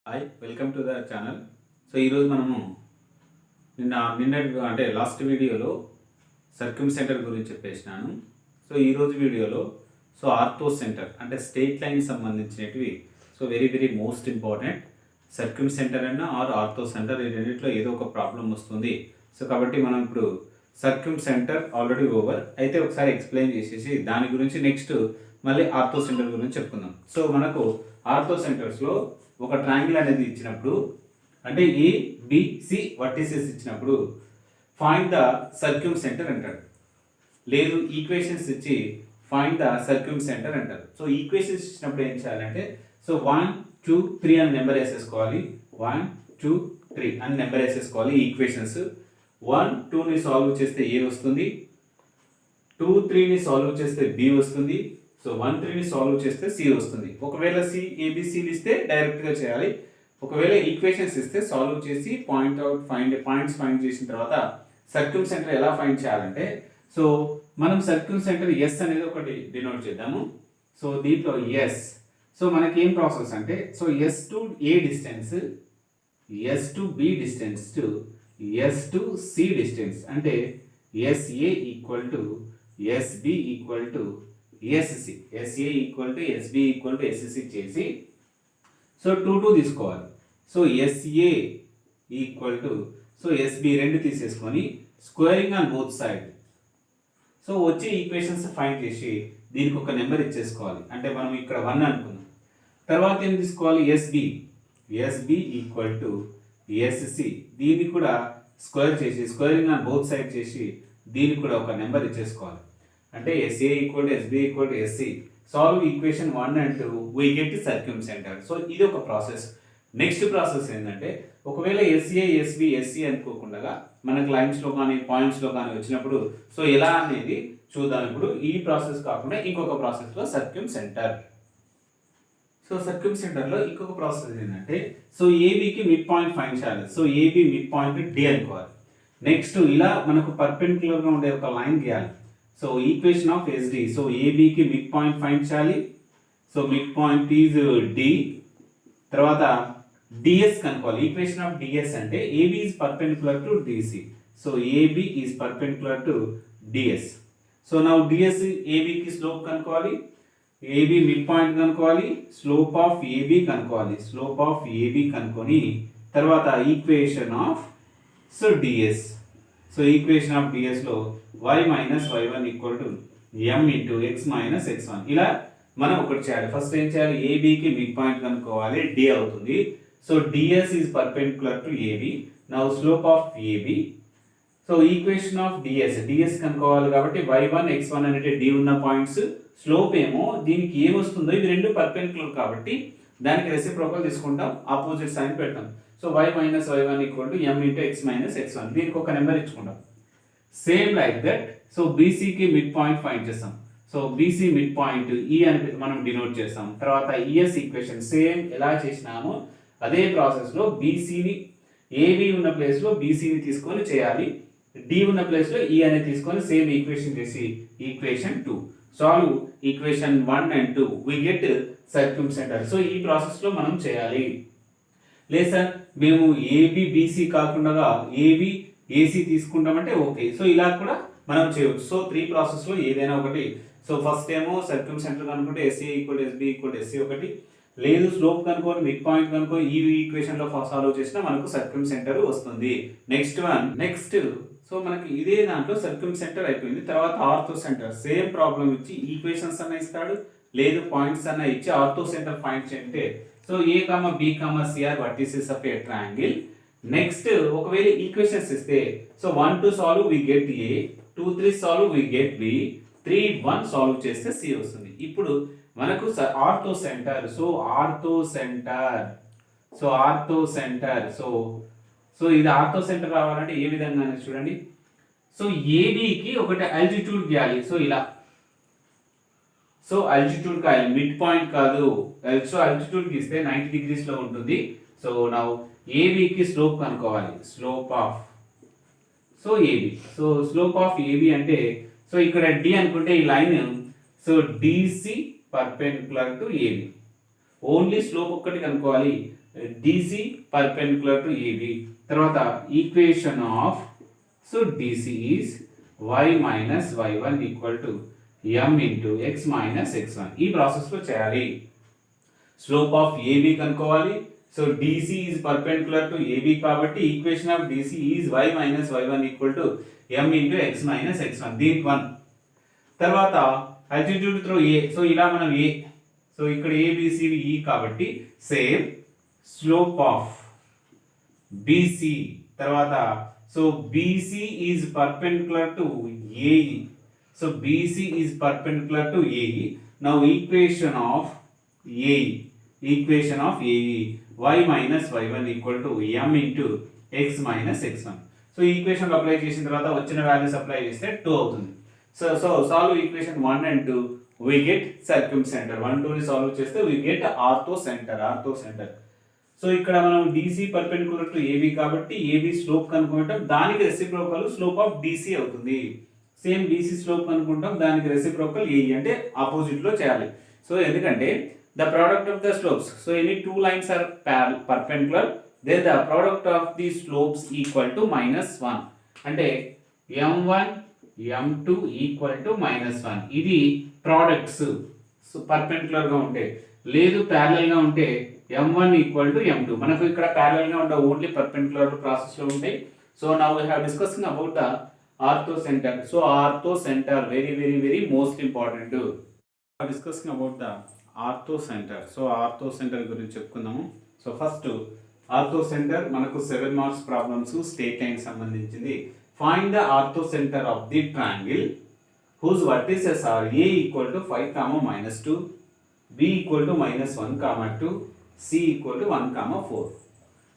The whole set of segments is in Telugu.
Hi welcome to the channel. So ఈరోజు మనము నిన్నటి అంటే లాస్ట్ వీడియోలో సర్క్యూమ్ సెంటర్ గురించి చెప్పేసినాను. సో ఈరోజు వీడియోలో ఆర్థో సెంటర్ అంటే స్ట్రెయిట్ లైన్ సంబంధించినవి very very most important. Circum center అయినా ఆర్ ఆర్థో సెంటర్ ఈ రెండింటిలో ఏదో ఒక ప్రాబ్లం వస్తుంది. కాబట్టి మనం ఇప్పుడు సర్క్యూమ్ సెంటర్ ఆల్రెడీ ఓవర్ అయితే ఒకసారి ఎక్స్ప్లెయిన్ చేసేసి దాని గురించి నెక్స్ట్ మళ్ళీ ఆర్థో సెంటర్ గురించి చెప్పుకుందాం. సో మనకు ఆర్థో సెంటర్స్లో ఒక ట్రయాంగిల్ అనేది ఇచ్చినప్పుడు అంటే ఏబిసి వర్టిసెస్ ఇచ్చినప్పుడు ఫైండ్ ద సర్క్యూమ్ సెంటర్ అంటాడు. లేదు ఈక్వేషన్స్ ఇచ్చి ఫైండ్ ద సర్క్యూమ్ సెంటర్ అంటారు. సో ఈక్వేషన్స్ ఇచ్చినప్పుడు ఏం చేయాలంటే 1 2 3 అని నెంబర్ వేసేసుకోవాలి. 1 2 3 అని నెంబర్ వేసేసుకోవాలి. ఈక్వేషన్స్ 1 2ని సాల్వ్ చేస్తే ఏ వస్తుంది, 2 3ని సాల్వ్ చేస్తే బి వస్తుంది. 1 3ని సాల్వ్ చేస్తే సి వస్తుంది. ఒకవేళ సి ఏబిసిలు ఇస్తే డైరెక్ట్గా చేయాలి. ఒకవేళ ఈక్వేషన్స్ ఇస్తే సాల్వ్ చేసి పాయింట్స్ ఫైండ్ చేసిన తర్వాత సర్క్యూమ్ సెంటర్ ఎలా ఫైండ్ చేయాలంటే మనం సర్క్యూమ్ సెంటర్ ఎస్ అనేది ఒకటి డినోట్ చేద్దాము. దీంట్లో ఎస్ మనకి ఏం ప్రాసెస్ అంటే S to A distance, S to B distance to S to C distance అంటే SA equal to SB equal to SC, SA equal to SB equal to SC చేసి 2 2 తీసుకోవాలి. ఎస్ఏ ఈక్వల్ టు ఎస్బి రెండు తీసేసుకొని స్క్వేరింగ్ ఆన్ బోత్ సైడ్ వచ్చే ఈక్వేషన్స్ ఫైండ్ చేసి దీనికి ఒక నెంబర్ ఇచ్చేసుకోవాలి. అంటే మనం ఇక్కడ 1 అనుకుందాం. తర్వాత ఏం తీసుకోవాలి, ఎస్బి ఈక్వల్ టు ఎస్సి దీన్ని కూడా స్క్వేరింగ్ ఆన్ బోత్ సైడ్ చేసి దీనికి కూడా ఒక నెంబర్ ఇచ్చేసుకోవాలి. అంటే SA equal to SB equal to SC solve equation 1 and 2 we get circum center. ఇది ఒక ప్రాసెస్. నెక్స్ట్ ప్రాసెస్ ఏంటంటే ఒకవేళ ఎస్ఏ ఎస్బి ఎస్సి అనుకోకుండా మనకు లైన్స్లో కానీ పాయింట్స్లో కానీ వచ్చినప్పుడు ఎలా అనేది చూద్దాం. ఇప్పుడు ఈ ప్రాసెస్ కాకుండా ఇంకొక ప్రాసెస్లో సర్క్యూమ్ సెంటర్. సర్క్యూమ్ సెంటర్లో ఇంకొక ప్రాసెస్ ఏంటంటే ఏబికి మిడ్ పాయింట్ ఫైండ్ చేయాలి. ఏబి మిడ్ పాయింట్ డి అనుకోవాలి. నెక్స్ట్ ఇలా మనకు పర్పెండిక్యులర్గా ఉండే ఒక లైన్ గీయాలి. ఈక్వేషన్ ఆఫ్ ఎస్డి ఏబికి మిడ్ పాయింట్ ఫైండ్ చేయాలి. Mid point is D. తర్వాత డిఎస్ కనుక్కోవాలి. ఈక్వేషన్ ఆఫ్ డిఎస్ అంటే AB is perpendicular to DC. AB is perpendicular to DS. Now DS ఏబికి స్లోప్ కనుక్కోవాలి, ఏబి మిడ్ పాయింట్ కనుక్కోవాలి, స్లోప్ ఆఫ్ ఏబి కనుక్కోవాలి. స్లోప్ ఆఫ్ ఏబి కనుక్కొని తర్వాత equation of DS. Equation of డిఎస్లో y minus y1 equal to m into x minus x1 ఇలా మనం ఒకటి చేయాలి. ఫస్ట్ ఏం చేయాలి, ఏబికి మిడ్ పాయింట్ కనుక్కోవాలి, డి అవుతుంది. DS is perpendicular to AB. Now slope of AB. Equation of DS కనుక్కోవాలి కాబట్టి y1 x1 అనేది డి ఉన్న పాయింట్స్, స్లోప్ ఏమో దీనికి ఏమొస్తుందో ఇది రెండు పర్పెండిక్యులర్ కాబట్టి దానికి రెసిప్రోకల్ తీసుకుంటాం, ఆపోజిట్ సైన్ పెడతాం. y minus y1 equal to m into x minus x1 దీనికి ఒక నెంబర్ ఇచ్చుకుంటాం. సేమ్ లైక్ దట్ బీసీకి మిడ్ పాయింట్ ఫైండ్ చేస్తాం. బీసీ మిడ్ పాయింట్ ఈ అని మనం డినోట్ చేస్తాం. తర్వాత ఈఎస్ ఈక్వేషన్ సేమ్ ఎలా చేసినామో అదే ప్రాసెస్లో బీసీని ఏబి ఉన్న ప్లేస్లో బీసీని తీసుకొని చేయాలి, డి ఉన్న ప్లేస్లో ఈ అనేది తీసుకొని సేమ్ ఈక్వేషన్ చేసి equation 2 solve equation 1 and 2 we get circum center. ఈ ప్రాసెస్లో మనం చేయాలి. లేదు సార్ మేము ఏబి బీసీ కాకుండా ఏబి ఏసీ తీసుకుంటామంటే ఓకే. ఇలా కూడా మనం చేయవచ్చు. 3 ప్రాసెస్లో ఏదైనా ఒకటి. ఫస్ట్ ఏమో సర్క్యూమ్ సెంటర్ కనుక్కుంటే SA equal SB equal SC ఒకటి, లేదు స్లోప్ కనుక్కొని మిడ్ పాయింట్ కనుక్కొని ఈ ఈక్వేషన్లో సాల్వ్ చేసినా మనకు సర్క్యూమ్ సెంటర్ వస్తుంది. నెక్స్ట్ మనకి ఇదే దాంట్లో సర్క్యూమ్ సెంటర్ అయిపోయింది. తర్వాత ఆర్థో సెంటర్ సేమ్ ప్రాబ్లం ఇచ్చి ఈక్వేషన్స్ అన్న ఇస్తాడు, లేదు పాయింట్స్ అన్న ఇచ్చి ఆర్థో సెంటర్ ఫైండ్ చేయంటే A comma B comma C are vertices of a triangle. Next ఒకవేళ ఈక్వేషన్స్ ఇస్తే 1 2 solve we get A, 2 3 solve we get B, 3 1 solve చేస్తే సి వస్తుంది. ఇప్పుడు మనకు ఆర్థో సెంటర్. ఇది ఆర్థో సెంటర్ రావాలంటే ఏ విధంగా చూడండి. ఏబికి ఒకటి ఆల్టిట్యూడ్ గీయాలి. ఇలా ఆల్టిట్యూడ్ కాదు, మిడ్ పాయింట్ కాదు. ఆల్టిట్యూడ్ గీస్తే 90 degrees లో ఉంటుంది. నౌ ఏబికి స్లోప్ కనుక్కోవాలి. Slope of AB. Slope of AB అంటే ఇక్కడ డి అనుకుంటే ఈ line DC perpendicular to AB. Only slope ఒక్కటి కనుక్కోవాలి. DC perpendicular to AB. తర్వాత equation of so DC is y minus y1 equal to m into x minus x1. ఈ ప్రాసెస్లో చేయాలి. స్లోప్ ఆఫ్ ఏబి కనుక్కోవాలి. So DC is perpendicular to AB కాబట్టి equation of DC is y minus y1 equal to m into x minus x1. దీనికి 1. తర్వాత అల్టిట్యూడ్ త్రూ ఏ. సో ఇలా మనం ఏ, సో ఇక్కడ ఏబిసిడి ఈ కాబట్టి సేమ్ స్లోప్ ఆఫ్ బీసీ. తర్వాత so BC is perpendicular to AE. So BC is perpendicular to AE. Now equation of AE y minus y1 equal to m into x minus x1. So equation apply చేసిన తర్వాత వచ్చిన వాల్యూస్ అప్లై చేస్తే 2 అవుతుంది. So solve equation 1 and 2 we get circumcenter. 1 2 ని సాల్వ్ చేస్తే we get ortho centre. So ఇక్కడ మనం DC పర్పెండిక్యులర్ టు AB కాబట్టి AB స్లోప్ కనుక్కుంటాం, దానికి రెసిప్రోకల్ స్లోప్ ఆఫ్ DC అవుతుంది. సేమ్ BC స్లోప్ కనుక్కుంటాం, దానికి రెసిప్రోకల్ AE అంటే ఆపోజిట్ లో చేయాలి. సో ఎందుకంటే the product of the slopes, so any two lines are perpendicular, then the product of the slopes equal to -1 అంటే m1 m2 ఈక్వల్ టు -1. ఇది ప్రోడక్ట్స్. సో పర్పెండిక్యులర్ గా ఉంటే, లేదు ప్యారలల్ గా ఉంటే m1 ఈక్వల్ టు m2. మనకు ఇక్కడ ప్యారలల్ గా ఉండే ఓన్లీ పర్పెండిక్యులర్ ప్రాసెస్ లో ఉంటాయి. So now we have discussing about the orthocentre. So orthocentre very most important. Discussing about the orthocentre. So orthocentre గురించి చెప్పుకుందాము. సో ఫస్ట్ ఆర్థో సెంటర్ మనకు 7 మార్క్స్ ప్రాబ్లమ్స్ స్టేట్ లైన్ సంబంధించింది. Find the orthocentre of the triangle whose vertices are a equal to 5, -2, b equal to -1, 2, c equal to 1, 4.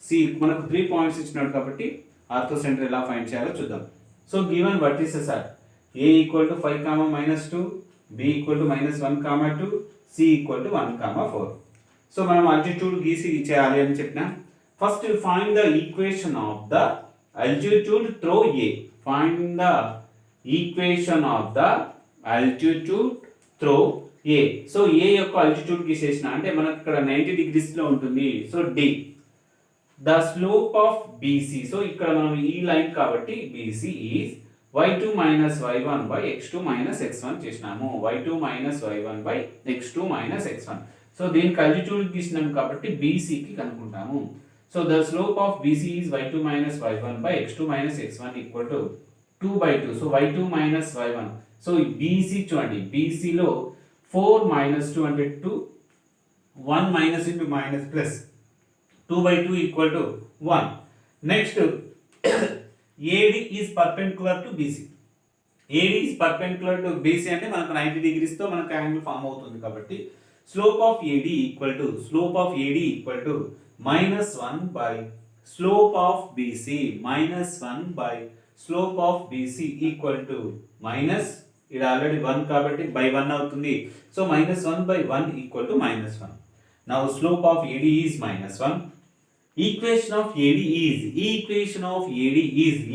c మనకు 3 పాయింట్స్ ఇచ్చినాడు కాబట్టి ఆర్థో సెంటర్ ఎలా ఫైండ్ చేయాలో చూద్దాం. So given vertices are a equal to 5, -2, b equal to -1, 2, c equal to 1, 4. So మనం ఆల్టిట్యూడ్ గీసి చేయాలి అని చెప్పినా. First find the equation of the altitude through a. Find the equation of the altitude through a. So a యొక్క altitude గీసేసిన అంటే మనకు ఇక్కడ 90 degrees లో ఉంటుంది. So d. The slope of BC. So ఇక్కడ మనం ఈ లైన్ కాబట్టి BC is y2 minus y1 by x2 minus x1 చేసినాము. y2 minus y1 by x2 minus x1. So దీనికి altitude గీసినాం కాబట్టి BC కి కనుక్కుంటాము. So the slope of BC is y2 minus y1 by x2 minus x1 equal to 2/2. So y2 minus y1. So BC చూడండి, BC లో 4 minus 2 అంటే 2, 1 minus into minus plus 2/2 equal to 1. Next AD is perpendicular to BC. AD is perpendicular to BC అంటే మనకు 90 degrees తో మనకు యాంగిల్ ఫామ్ అవుతుంది కాబట్టి slope of AD equal to -1 by slope of BC. -1 by slope of BC equal to minus, ఇది ఆల్రెడీ 1 కాబట్టి by 1 అవుతుంది. So -1 by 1 equal to -1. Now slope of AD is -1. Equation of AD is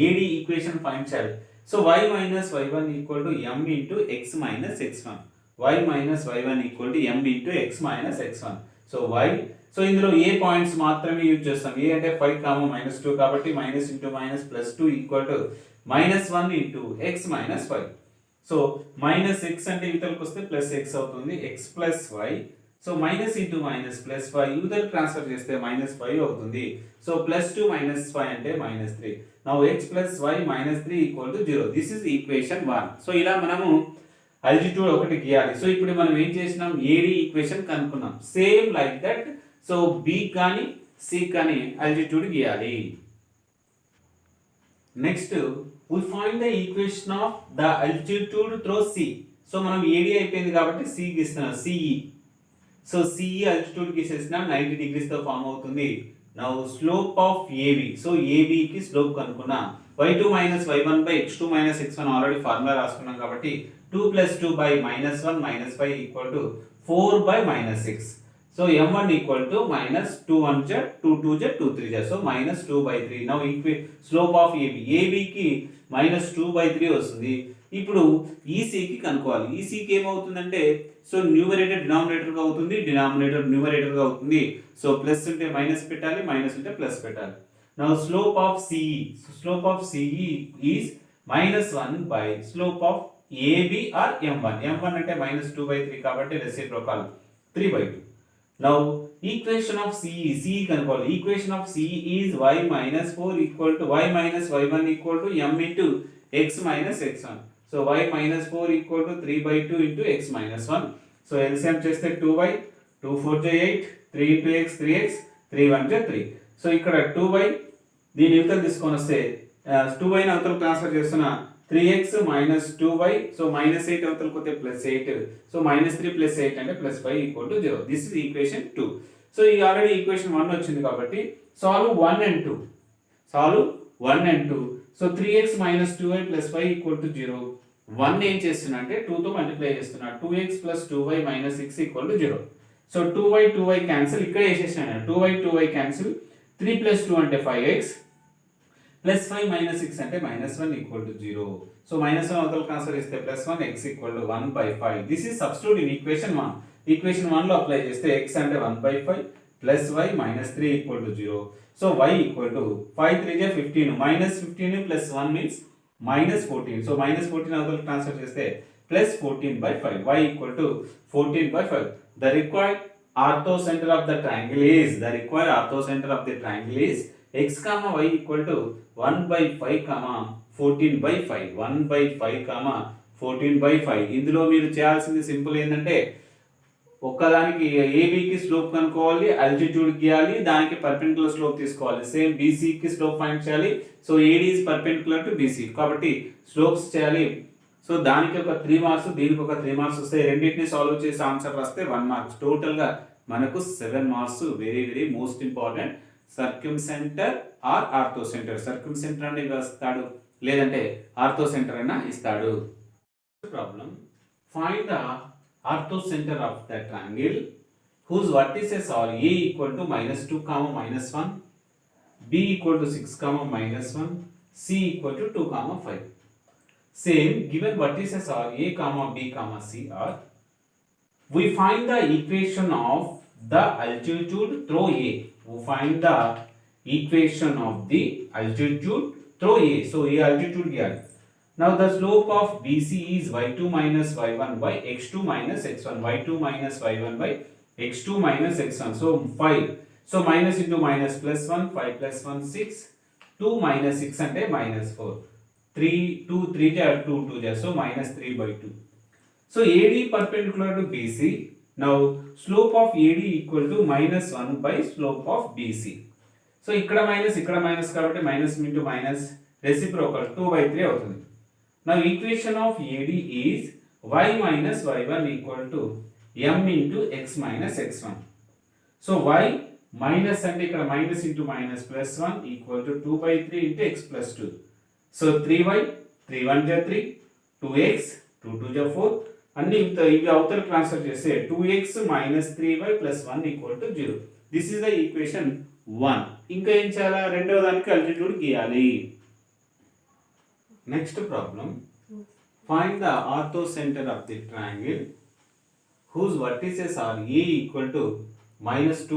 AD equation find చేయాలి. So y minus y1 equal to m into x minus x1. y minus y1 equal to m into x minus x1. So y, so ఇందులో ఏ పాయింట్స్ మాత్రమే యూజ్ చేస్తాం. ఏ అంటే 5, -2 కాబట్టి minus into minus plus 2 equal to -1 into x minus 5. So minus x అంటే ఇవతలకు వస్తే ప్లస్ ఎక్స్ అవుతుంది, x plus y. So minus into minus plus 5 ఇవతలకు ట్రాన్స్ఫర్ చేస్తే -5 అవుతుంది. సో +2 - 5 అంటే -3. Now x plus y -3 equal to 0. This is equation 1. So ఇలా మనము ఆల్టిట్యూడ్ ఒకటి గీయాలి. సో ఇప్పుడు మనం ఏం చేసినాం, ఏడి ఈక్వేషన్ కనుక్కున్నాం. Same like that so B కానీ సి కానీ ఆల్టిట్యూడ్ గీయాలి. Next we find the equation of the altitude through C. So మనం ఏడి అయిపోయింది కాబట్టి సి గీస్తున్నాం, సిఈ. సో సిఈ ఆల్టిట్యూడ్ గీసేసినాం, 90 degrees తో ఫామ్ అవుతుంది. Now slope of AB. So AB కి స్లోప్ కనుక్కున్నాం. y2 minus y1 by x2 minus x1 already formula రాసుకున్నాం కాబట్టి 2 plus 2 by -1 minus 5 equal to 4 by -6. So m1 equal to -2 1 z 2 2 z 2 3 z. So -2/3. Now slope of AB. AB కి -2/3 వస్తుంది. ఇప్పుడు ఈసీకి కనుక్కోవాలి. ఈసీకి ఏమవుతుందంటే సో న్యూమరేటర్ డినామినేటర్గా అవుతుంది, డినామినేటర్ న్యూమరేటర్గా అవుతుంది. సో ప్లస్ ఉంటే మైనస్ పెట్టాలి, మైనస్ ఉంటే ప్లస్ పెట్టాలి. Now slope of CE, slope of CE is -1 by slope of AB or m1. m1 అంటే -2/3 కాబట్టి reciprocal 3/2. Now equation of CE, CE కనుక్కోవాలి. Equation of CE is y - 4 equal to y - y1 equal to m into x - x1. So y - 4 equal to 3/2 into x - 1. So LCM చేస్తే 2y, 2 4 జా 8, 3 ఇంటూ x 3x, 3 1 జా 3. సో ఇక్కడ 2y దీని యువతలు తీసుకొని వస్తే 2y ని అవతల ట్రాన్స్ఫర్ చేస్తున్న 3x - 2y. సో -8 అవతల కొతే +8. సో -3 + 8 అంటే +5 equal to 0. This is equation 2. So ఈ ఆల్రెడీ ఈక్వేషన్ 1 వచ్చింది కాబట్టి solve 1 and 2. Solve 1 and 2. So 3x - 2y + 5 equal to 0. 1 ఏం చేస్తున్నా అంటే 2 తో మల్టిప్లై చేస్తున్నా. 2x + 2y - 6 equal to 0. So 2y cancel, ఇక్కడ వేసేసాను. 2y cancel. 3 + 2 అంటే 5x +5 - 6 అంటే -1 ఈక్వల్ టు 0. సో -1 అవతల ట్రాన్స్ఫర్ చేస్తే +1, x equal to 1/5. This is substitute in equation 1. Equation 1 లో అప్లై చేస్తే x అంటే 1/5 plus y -3 equal to 0. So y equal to 5 3 జా 15, -15 ప్లస్ 1 మీన్స్ -14. సో -14 అవతల ట్రాన్స్ఫర్ చేస్తే +14/5. y equal to 14/5. The required orthocenter of the triangle is, the required orthocenter of the triangle is x, y equal to 1/5, 14/5. 1/5, 14/5. ఇందులో మీరు చేయాల్సింది సింపుల్ ఏంటంటే ఒక్కదానికి ఏబికి స్లోప్ కనుక్కోవాలి, అల్టిట్యూడ్ గీయాలి, దానికి పర్పెండిక్యులర్ స్లోప్ తీసుకోవాలి. సేమ్ బీసీకి స్లోప్ ఫైండ్ చేయాలి. So AD is perpendicular to BC కాబట్టి స్లోప్స్ చేయాలి. సో దానికి ఒక 3 మార్క్స్, దీనికి ఒక 3 మార్క్స్ వస్తాయి. రెండింటిని సాల్వ్ చేసి ఆన్సర్ రాస్తే 1 మార్క్స్. టోటల్గా మనకు 7 marks. Very very most important. Circumcenter or orthocenter. Circumcenter అని ఇస్తాడు, లేదంటే ఆర్థోసెంటర్ అయినా ఇస్తాడు. Problem, find the orthocenter of the triangle whose vertices are a equal to -2, -1, b equal to 6, -1, c equal to 2, 5. Same given vertices are a, b, c are, we find the equation of the altitude through a. We find the equation of the altitude through a. So a altitude here. Now the slope of BC is y2 minus y1 by x2 minus x1. y2 minus y1 by x2 minus x1. So 5. So minus into minus plus 1. 5 plus 1 6. 2 minus 6 అంటే minus 4. 3 2 3 ja 2 2 ja. So minus 3/2. So AD perpendicular to BC. Now slope of AD equal to -1 by slope of BC. So ఇక్కడ మైనస్ కాబట్టి మైనస్ ఇంటూ మైనస్ రెసిప్రోకల్ 2/3 అవుతుంది. Now equation of AD is y minus y1 equal to m into x minus x1. So y minus అంటే ఇక్కడ minus into minus plus 1 equal to 2/3 into x plus 2. So 3y, 3 1 ja 3, 2x, 2 2 ja 4. అన్ని ఇవి అవతల ట్రాన్స్ఫర్ చేస్తే 2x minus 3y plus 1 equal to 0. This is the equation 1. ఇంకా ఏం చేయాలా, రెండవ దానికి అల్టిట్యూడ్ గీయాలి. Next problem, find the orthocenter of the triangle whose vertices are a equal to -2,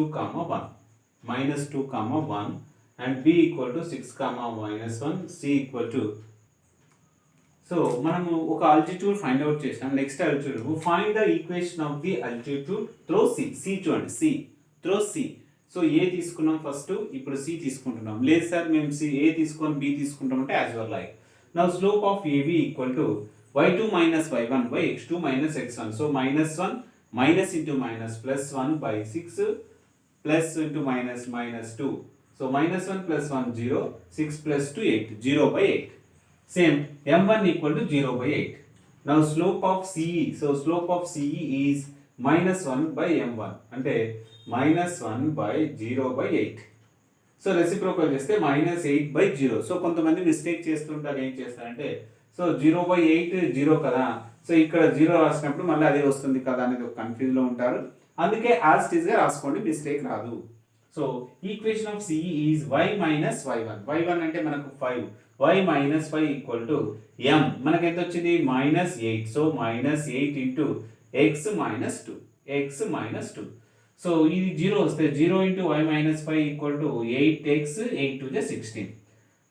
1 and b equal to 6, -1, c equal to. So మనము ఒక ఆల్టిట్యూడ్ ఫైండ్ అవుట్ చేసాం. Next altitude find the equation of the altitude through C. C చూడండి, C through C. So A తీసుకున్నాం ఫస్ట్, ఇప్పుడు సి తీసుకుంటున్నాం. లేదు సార్ మేము సి ఏ తీసుకొని బి తీసుకుంటాం అంటే as your like. Now slope of AB equal to y2 minus y1 by x2 minus x1. So -1 minus into minus plus 1 by 6 plus into minus minus 2. So -1 plus 1 0, 6 plus 2 8, 0/8. Same m1 equal to 0/8. Now slope of CE. So slope of CE is -1 by m1 అంటే -1 by 0/8. సో రెసిప్రోకల్ చేస్తే -8/0. సో కొంతమంది మిస్టేక్ చేస్తుంటారు, ఏం చేస్తారంటే సో 0/8 0 కదా, సో ఇక్కడ 0 రాసినప్పుడు మళ్ళీ అదే వస్తుంది కదా అనేది ఒక కన్ఫ్యూజ్లో ఉంటారు. అందుకే యాజ్ ఇట్ ఈస్గా రాసుకోండి, మిస్టేక్ రాదు. So equation of CE is y minus y1. y1 అంటే మనకు 5. y minus 5 equal to m. మనకి ఎంత వచ్చింది -8. So -8 into x minus 2. x minus 2. So ఇది 0 వస్తే 0 into y minus 5 equal to 8x. 8 to the 16.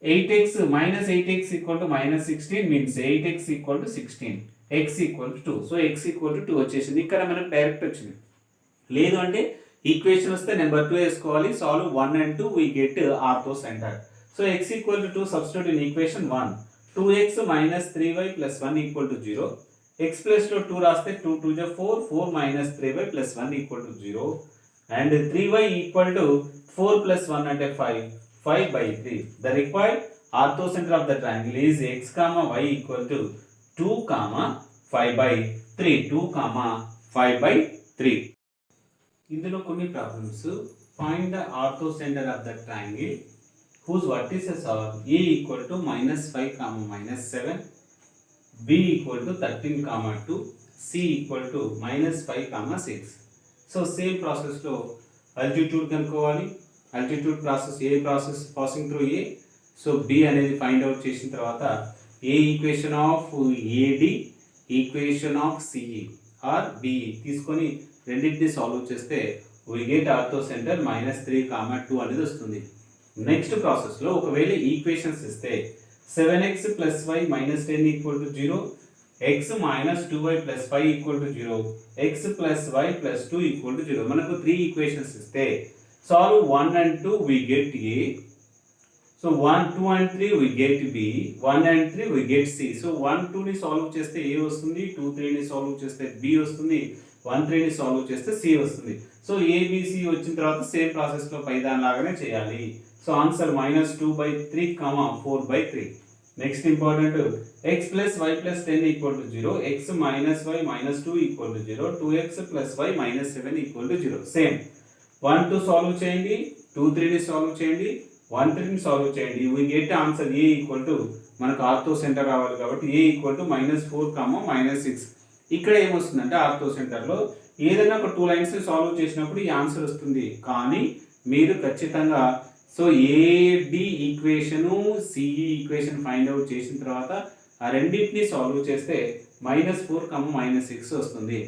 8x minus 8x equal to minus 16 means 8x equal to 16. x equal to 2. So x equal to 2 వచ్చేసింది. ఇక్కడ మనకు డైరెక్ట్ వచ్చింది. లేదు అంటే ఈక్వేషన్ వస్తే నెంబర్ 2 వేసుకోవాలి. Solve 1 and 2 we get ortho centre. So x equal to 2 substitute in equation 1. 2x minus 3y plus 1 equal to 0. x plus 2 రాస్తే 2 to the 4. 4 minus 3y plus 1 equal to 0. And 3y equal to 4 plus 1 అంటే 5. 5 by 3. The required orthocenter of the triangle is x comma y equal to 2 comma 5 by 3. 2 comma 5 by 3. ఇందులో కొన్ని ప్రాబ్లమ్స్. Find the orthocenter of the triangle whose vertices are a equal to -5 comma -7, b equal to 13 comma 2, c equal to -5 comma 6. So same ప్రాసెస్లో అల్టిట్యూడ్ కనుక్కోవాలి. Altitude process A process passing through A. So b అనేది ఫైండ్ అవుట్ చేసిన తర్వాత A equation of AD equation of CE or BE తీసుకొని రెండింటిని సాల్వ్ చేస్తే we get ఆర్థోసెంటర్ -3 comma 2 అనేది వస్తుంది. నెక్స్ట్ ప్రాసెస్లో ఒకవేళ ఈక్వేషన్స్ ఇస్తే 7x plus y minus 10 equal to 0, x minus 2y plus 5 equal to 0, x plus y plus 2 equal to 0. మనకు 3 ఈక్వేషన్స్ ఇస్తే solve 1 and 2 we get a. So 1, 2 and 3 we get b, 1 and 3 we get c. So 1, 2 ని సాల్వ్ చేస్తే a వస్తుంది, 2, 3 ని సాల్వ్ చేస్తే b వస్తుంది, 1, 3 ని సాల్వ్ చేస్తే c వస్తుంది. సో abc వచ్చిన తర్వాత సేమ్ ప్రాసెస్లో పైదాన్ లాగానే చేయాలి. So answer -2 by 3 comma 4 by 3. Next important x plus y plus 10 equal to 0, x minus y minus 2 equal to 0, 2x plus y minus 7 equal to 0. Same 1, 2 solve చేయండి, 2, 3 ని సాల్వ్ చేయండి, 1, 3 ని సాల్వ్ చేయండి. we get answer a equal to మనకు ఆర్థో సెంటర్ రావాలి కాబట్టి a equal to -4 comma -6. ఇక్కడ ఏమొస్తుందంటే ఆర్థో సెంటర్లో ఏదైనా ఒక 2 లైన్స్ సాల్వ్ చేసినప్పుడు ఈ ఆన్సర్ వస్తుంది. కానీ మీరు ఖచ్చితంగా so AD equation CE equation find out చేసిన తర్వాత ఆ రెండింటిని సాల్వ్ చేస్తే -4 comma -6 వస్తుంది.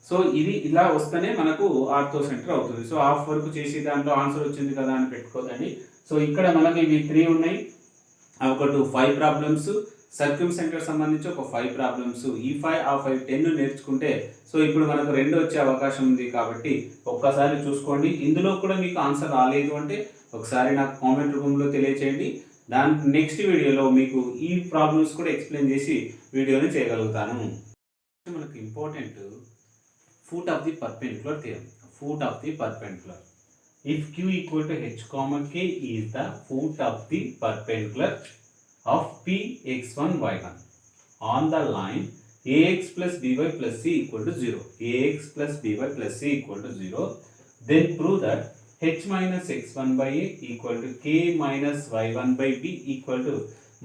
సో ఇది ఇలా వస్తేనే మనకు ఆర్థో సెంటర్ అవుతుంది. సో హాఫ్ వరకు చేసి దాంట్లో ఆన్సర్ వచ్చింది కదా అని పెట్టుకోదండి. సో ఇక్కడ మనకి ఇవి 3 ఉన్నాయి. ఒక 5 ప్రాబ్లమ్స్, సర్క్యూమ్ సెంటర్ సంబంధించి ఒక 5 ప్రాబ్లమ్స్. ఈ 5 ఆ 5 10 నేర్చుకుంటే సో ఇప్పుడు మనకు 2 వచ్చే అవకాశం ఉంది కాబట్టి ఒక్కసారి చూసుకోండి. ఇందులో కూడా మీకు ఆన్సర్ రాలేదు అంటే ఒకసారి నాకు కామెంట్ రూపంలో తెలియచేయండి. దాని నెక్స్ట్ వీడియోలో మీకు ఈ ప్రాబ్లమ్స్ కూడా ఎక్స్ప్లెయిన్ చేసి వీడియోని చేయగలుగుతాను. మనకు important foot of the perpendicular theorem. Foot of the perpendicular. If q equal to h comma k is the foot of the perpendicular of p x1 y1 on the line ax plus by plus c equal to 0. ax plus by plus c equal to 0. Then prove that h minus x1 by a equal to k minus y1 by b equal to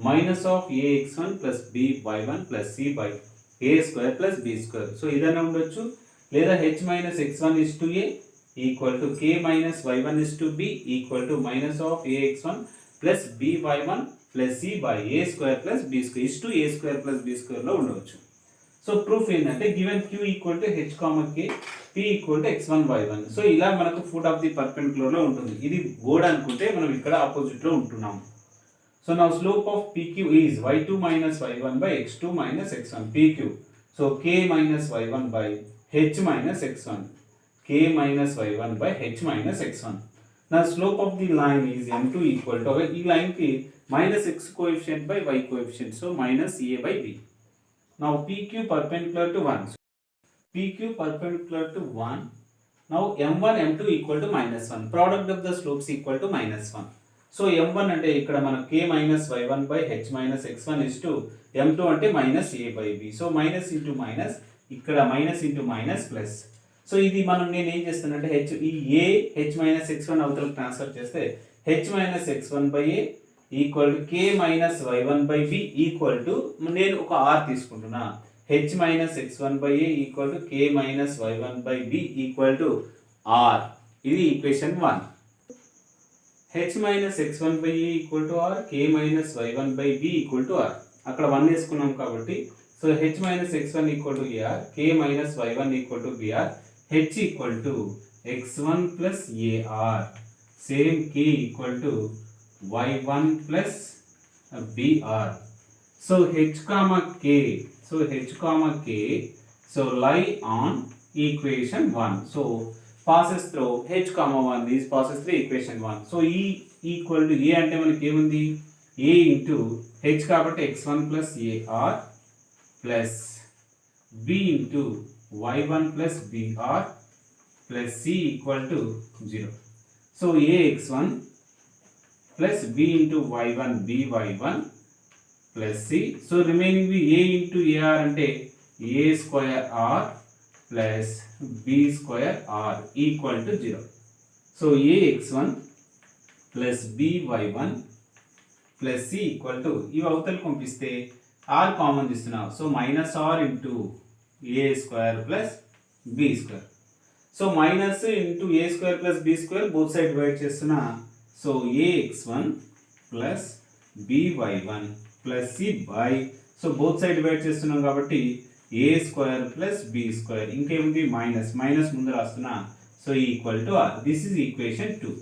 minus of ax1 plus by1 plus c by a square plus b square. So idana undachchu లేదా h minus x1 is to a equal to k minus y1 is to b equal to minus of ax1 plus by1 plus c by a square plus b square is to a square plus b square లో ఉండవచ్చు. సో ప్రూఫ్ ఏంటంటే given q equal to h comma k, p equal to x1 y1. So ఇలా మనకు ఫుట్ ఆఫ్ ది పర్పెండిక్యులర్ లో ఉంటుంది. ఇది గోడ అనుకుంటే మనం ఇక్కడ ఆపోజిట్ లో ఉంటున్నాం. So now slope of pq is y2 minus y1 by x2 minus x1 pq. So k minus y1 by h minus x1, k minus y1 by h minus x1. Now slope of the line is m2 equal to ఈ లైన్ కి minus x coefficient by y coefficient, so minus a by b. Now pq perpendicular to 1, so pq perpendicular to 1. Now m1 m2 equal to -1, product of the slopes equal to -1. So m1 అంటే ఇక్కడ మన k minus y1 by h minus x1 is to m2 అంటే minus a by b. So minus into minus, ఇక్కడ minus into minus plus. So ఇది మనం నేను ఏం చేస్తానంటే ఈ a h minus x1 అవతలకు ట్రాన్స్ఫర్ చేస్తే h minus x1 by a equal to k minus y1 by b equal to నేను ఒక r తీసుకుంటున్నా, h minus x1 by a equal to k minus y1 by b equal to r. ఇది equation 1. h minus x1 by a equal to r, k minus y1 by b equal to r. అక్కడ 1 వేసుకున్నాం కాబట్టి so h minus x1 equal to ar, k minus y1 equal to br, h equal to x1 plus ar, same k equal to y1 plus br. So h comma k, so lie on equation 1. So passes through h comma 1 is passes through equation 1. So e equal to a అంటే మనకి ఏముంది a into h కాబట్టి x1 plus ar plus b into y1 plus br plus c equal to 0. So a x1 plus b into y1 by1 plus c. So remaining be a into ar అంటే a square r plus b square r equal to 0. So a x1 plus b y1 plus c equal to ఇవి అవతల పంపిస్తే r కామన్ తీస్తున్నాం. So minus r into a square plus b square. So minus into a square plus b square both side divide చేస్తున్నా. So a x1 plus b y1 plus c by, so both side divide చేస్తున్నాం కాబట్టి a square plus b square ఇంకేముంది మైనస్ ముందు రాస్తున్నా. So equal to r. This is equation 2.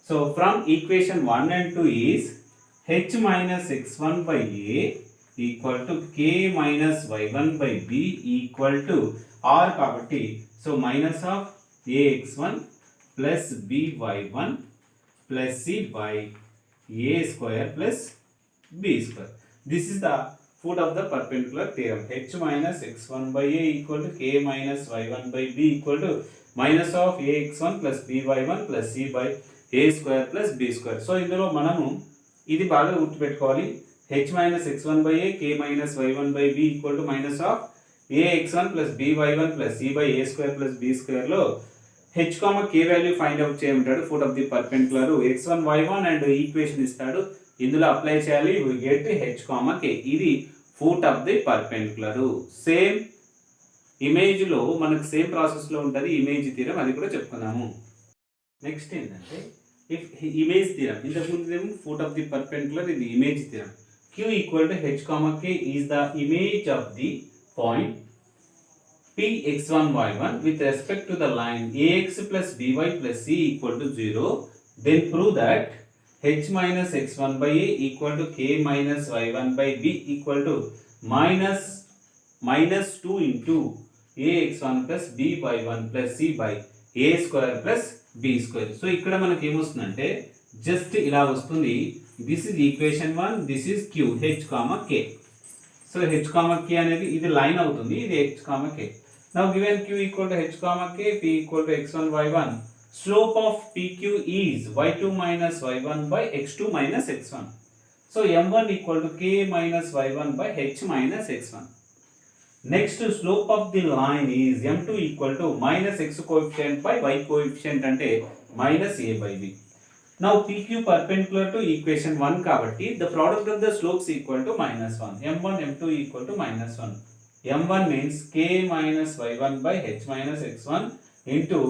So from equation 1 and 2 is h minus x1 by a equal to k minus y1 by b equal to r కాబట్టి so minus of a x1 plus b y1 plus c by a square plus b square. This is the foot of the perpendicular theorem. h minus x1 by a equal to k minus y1 by b equal to minus of a x1 plus b y1 plus c by a square plus b square. So ఇందులో మనము ఇది బాగా గుర్తుపెట్టుకోవాలి. h minus x1 by a, k minus y1 by b equal to minus of a x1 plus b y1 plus c by a square plus b square లో h, k value find out చేయమంటాడు. Foot of the perpendicular x1 y1 and equation ఇస్తాడు. ఇందులో అప్లై చేయాలి. We get h, k. ఇది foot of the perpendicular. Same image లో మనకు సేమ్ ప్రాసెస్ లో ఉంటుంది ఇమేజ్ థీరం, అది కూడా చెప్పుకున్నాము. నెక్స్ట్ ఏంటంటే ఇఫ్ ఇమేజ్ థీరం, ఇంతకు ముందు ఫుట్ ఆఫ్ ది పర్పెండిక్యులర్, ఇది image theorem. q equal to h, k is the image of the point p x1 y1 with respect to the line ax plus by plus c equal to 0. Then prove that h minus x1 by a equal to k minus y1 by b equal to minus 2 into a x1 plus b y1 plus c by a square plus b square. So ఇక్కడ మనకి ఏమొస్తుందంటే జస్ట్ ఇలా వస్తుంది. This is equation 1, this is q, h, k. So h, k అనేది ఇది లైన్ అవుతుంది, ఇది h, k. Now given q equal to h, k, p equal to x1 y1, slope of pq is y2 minus y1 by x2 minus x1. So m1 equal to k minus y1 by h minus x1. Next slope of the line is m2 equal to minus x coefficient by y coefficient అంటే minus a by b. Now pq perpendicular to equation 1 కాబట్టి the product of the slopes equal to minus 1. m1 m2 equal to minus 1. m1 means k minus y1 by h minus x1 into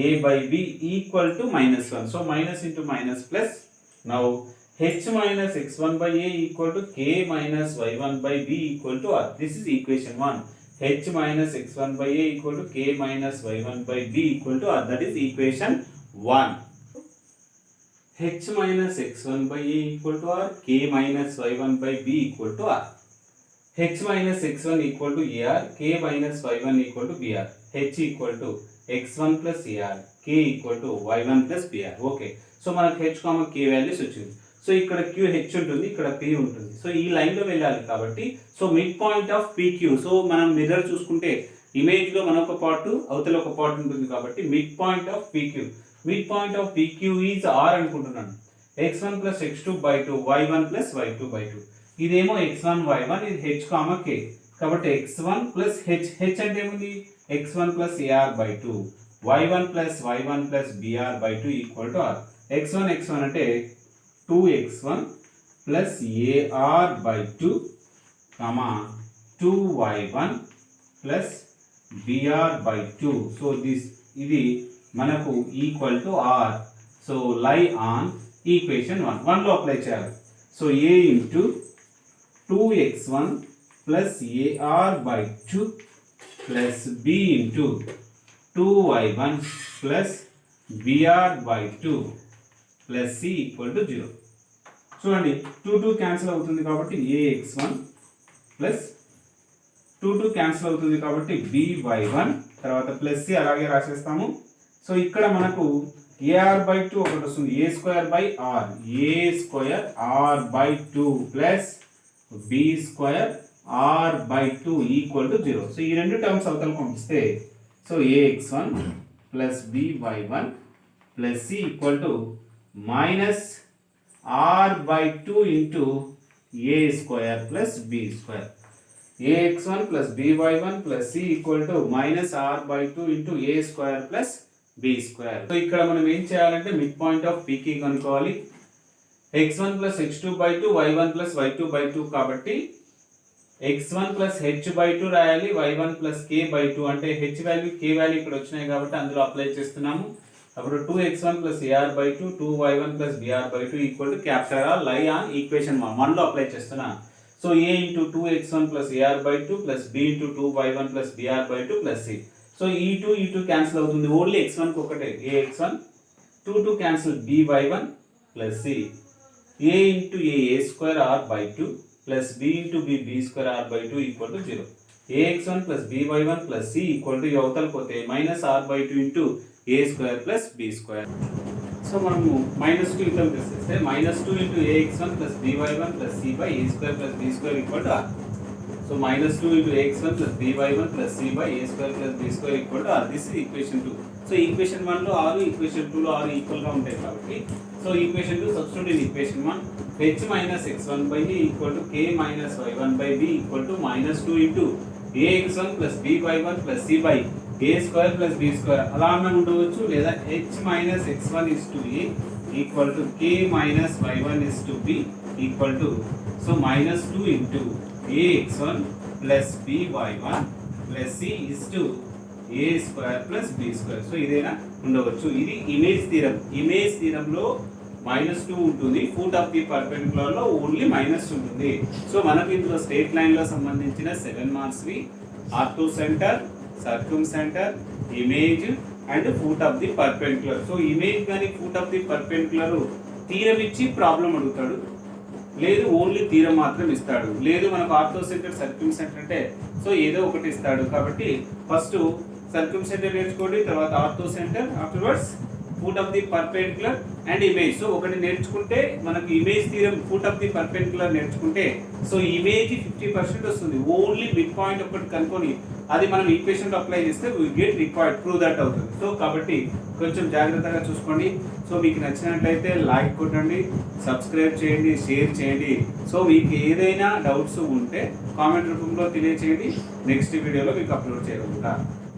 a by b equal to minus 1. So minus into minus plus. Now h minus x1 by a equal to k minus y1 by b equal to r. This is equation 1. h minus x1 by a equal to k minus y1 by b equal to r. That is equation 1. h minus x1 by a equal to r, k minus y1 by b equal to r. h minus x1 equal to ar, k minus y1 equal to br. h equal to x1 plus ar, k equal to y1 plus br. Okay, so మనకు h, k వాల్యూస్ వచ్చింది. సో ఇక్కడ q h ఉంటుంది, ఇక్కడ p ఉంటుంది. సో ఈ లైన్ లో వెళ్ళాలి కాబట్టి so mid point of pq. So మనం మిర్రర్ చూసుకుంటే ఇమేజ్ లో మన ఒక పార్ట్ అవతల ఒక పార్ట్ ఉంటుంది కాబట్టి mid point of pq. Mid point of pq is r అనుకుంటున్నాను. x1 plus x2 by 2, y1 plus y2 by 2. ఇదేమో x1 y1, ఇది h, k. కాబట్టి x1 plus h, h అంటే ఏముంది x1 plus ar by 2, y1 plus y1 plus br by 2 equal to r. x1 అంటే 2x1 plus ar by 2, 2y1 plus br by 2. So ఇది మనకు equal to r. So lie on equation 1 లో అప్లై చేయాలి. So a into 2x1 plus ar by 2 plus b into 2y1 plus br by 2 plus c equal to 0. చూడండి 2 క్యాన్సిల్ అవుతుంది కాబట్టి ax1 ప్లస్ 2 క్యాన్సిల్ అవుతుంది కాబట్టి by1 తర్వాత ప్లస్ c అలాగే రాసేస్తాము. సో ఇక్కడ మనకు ar బై 2 ఒకటి వస్తుంది, a square by r, a square r by 2 plus b square r by 2 equal to 0. So ఈ రెండు టర్మ్స్ అవతల పంపిస్తే so ax1 plus by1 plus c equal to minus r by 2 into a square plus b square. ax1 plus by1 plus c equal to minus r by 2 into a square plus b square. So ఇక్కడ మనం ఏం చేయాలంటే మిడ్ పాయింట్ ఆఫ్ pకి కనుక్కోవాలి. x1 plus h2 by 2 y1 plus y2 by 2 కాబట్టి x1 ప్లస్ h బై 2 రాయాలి, y1 ప్లస్ k బై 2 అంటే h వాల్యూ k వాల్యూ ఇక్కడ వచ్చినాయి కాబట్టి అందులో అప్లై చేస్తున్నాము. అప్పుడు 2x1 plus ar by 2 2y1 plus br by 2 equal to capital R lie on equation 1 లో అప్లై చేస్తున్నా. So a into 2x1 plus ar by 2 plus b into 2y1 plus br by 2 plus c. So ఈ 2 క్యాన్సిల్ అవుతుంది, ఓన్లీ x1 కి ఒకటే ax1, 2 cancel by1 plus c, a into a square r by 2 plus b into b square r by 2 equal to 0. ax1 plus by1 plus c equal to అవతల పోతే minus r by 2 into a square plus b square. So మనము మైనస్ 2 ఇక్కడికి తెస్తే minus 2 into ax1 plus by1 plus c by a square plus b square equal to r. So minus 2 into ax1 plus by1 plus c by a square plus b square equal to r. This is equation 2. So equation 1 లో r, ఈక్వేషన్ 2 లో r ఈక్వల్ గా ఉంటాయి కాబట్టి so equation 2 substitute in equation 1 h minus x1 by a equal to k minus y1 by b equal to minus 2 into ax1 plus by1 plus c by a square plus b square అలానే ఉండవచ్చు, లేదా h minus x1 is to a equal to k minus y1 is to b equal to so minus 2 into ax1 plus by1 plus c is to a square plus b square. So ఇదేనా ఉండవచ్చు. ఇది ఇమేజ్ థీరం. ఇమేజ్ థీరంలో -2 ఉంటుంది, ఫుట్ ఆఫ్ ది పర్పెండిక్యులర్ లో ఓన్లీ మైనస్ ఉంటుంది. సో మనకు ఇందులో స్ట్రెయిట్ లైన్ లో సంబంధించిన 7 marks we ortho center, circum center, image and foot of the perpendicular. So image కానీ foot of the perpendicular theorem ఇచ్చి ప్రాబ్లం అడుగుతాడు, లేదు ఓన్లీ థీరం మాత్రం ఇస్తాడు, లేదు మనకు ఆర్థో సెంటర్ సర్క్యూమ్ సెంటర్ అంటే సో ఏదో ఒకటి ఇస్తాడు. కాబట్టి ఫస్ట్ సర్క్యూమ్ సెంటర్ నేర్చుకోండి, తర్వాత ortho centre, afterwards foot of the perpendicular and image. So ఒకటి నేర్చుకుంటే మనకు image theorem, foot of the perpendicular నేర్చుకుంటే సో ఇమేజ్ 50% వస్తుంది. ఓన్లీ మిడ్ పాయింట్ ఒకటి కనుక్కొని అది మనం ఈక్వేషన్ లో అప్లై చేస్తే we get required prove that అవుతుంది. సో కాబట్టి కొంచెం జాగ్రత్తగా చూసుకోండి. సో మీకు నచ్చినట్లయితే లైక్ కొట్టండి, సబ్స్క్రైబ్ చేయండి, షేర్ చేయండి. సో మీకు ఏదైనా డౌట్స్ ఉంటే కామెంట్ రూపంలో తెలియచేయండి, నెక్స్ట్ వీడియోలో మీకు అప్లోడ్ చేయగలుగుతా.